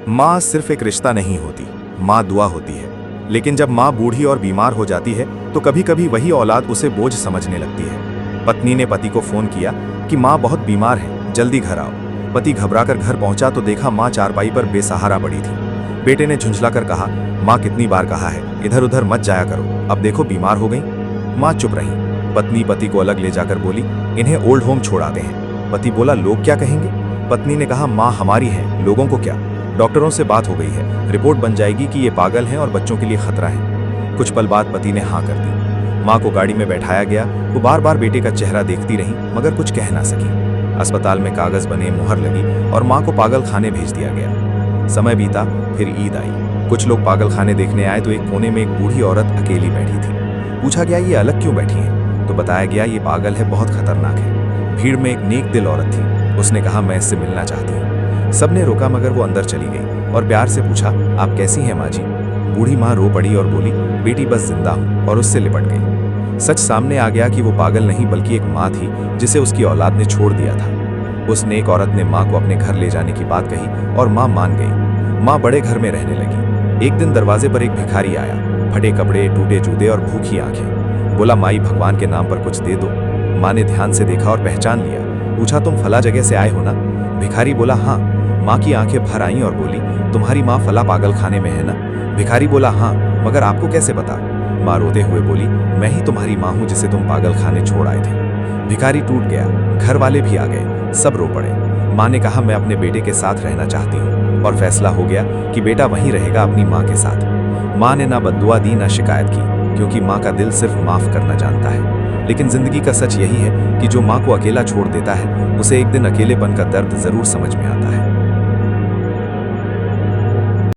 माँ सिर्फ एक रिश्ता नहीं होती, माँ दुआ होती है। लेकिन जब माँ बूढ़ी और बीमार हो जाती है तो कभी कभी वही औलाद उसे बोझ समझने लगती है। पत्नी ने पति को फोन किया कि माँ बहुत बीमार है, जल्दी घर आओ। पति घबराकर घर पहुंचा तो देखा माँ चारपाई पर बेसहारा पड़ी थी। बेटे ने झुंझलाकर कहा, माँ कितनी बार कहा है इधर उधर मत जाया करो, अब देखो बीमार हो गई। माँ चुप रही। पत्नी पति को अलग ले जाकर बोली, इन्हें ओल्ड होम छोड़ाते हैं। पति बोला, लोग क्या कहेंगे? पत्नी ने कहा, माँ हमारी है, लोगों को क्या। डॉक्टरों से बात हो गई है, रिपोर्ट बन जाएगी कि ये पागल हैं और बच्चों के लिए खतरा है। कुछ पल बाद पति ने हाँ कर दी। माँ को गाड़ी में बैठाया गया। वो बार बार बेटे का चेहरा देखती रही मगर कुछ कह ना सकी। अस्पताल में कागज बने, मुहर लगी और माँ को पागल खाने भेज दिया गया। समय बीता, फिर ईद आई। कुछ लोग पागल खाने देखने आए तो एक कोने में एक बूढ़ी औरत अकेली बैठी थी। पूछा गया, ये अलग क्यों बैठी है? तो बताया गया, ये पागल है, बहुत खतरनाक है। भीड़ में एक नेक दिल औरत थी। उसने कहा, मैं इससे मिलना चाहती हूँ। सबने रोका मगर वो अंदर चली गई और प्यार से पूछा, आप कैसी हैं माँ जी? बूढ़ी माँ रो पड़ी और बोली, बेटी बस जिंदा हूँ, और उससे लिपट गई। सच सामने आ गया कि वो पागल नहीं बल्कि एक माँ थी जिसे उसकी औलाद ने छोड़ दिया था। उस नेक औरत ने माँ को अपने घर ले जाने की बात कही और माँ मान गई। माँ बड़े घर में रहने लगी। एक दिन दरवाजे पर एक भिखारी आया, फटे कपड़े, टूटे जूते और भूखी आंखें। बोला, माई भगवान के नाम पर कुछ दे दो। माँ ने ध्यान से देखा और पहचान लिया। पूछा, तुम फला जगह से आए हो ना? भिखारी बोला, हाँ। माँ की आंखें भर आईं और बोली, तुम्हारी माँ फला पागल खाने में है ना? भिखारी बोला, हाँ, मगर आपको कैसे पता? माँ रोते हुए बोली, मैं ही तुम्हारी माँ हूँ जिसे तुम पागल खाने छोड़ आए थे। भिखारी टूट गया। घर वाले भी आ गए, सब रो पड़े। माँ ने कहा, मैं अपने बेटे के साथ रहना चाहती हूँ, और फैसला हो गया कि बेटा वहीं रहेगा अपनी माँ के साथ। माँ ने ना बद्दुआ दी ना शिकायत की, क्योंकि माँ का दिल सिर्फ माफ करना जानता है। लेकिन जिंदगी का सच यही है कि जो माँ को अकेला छोड़ देता है उसे एक दिन अकेलेपन का दर्द जरूर समझ में आता है।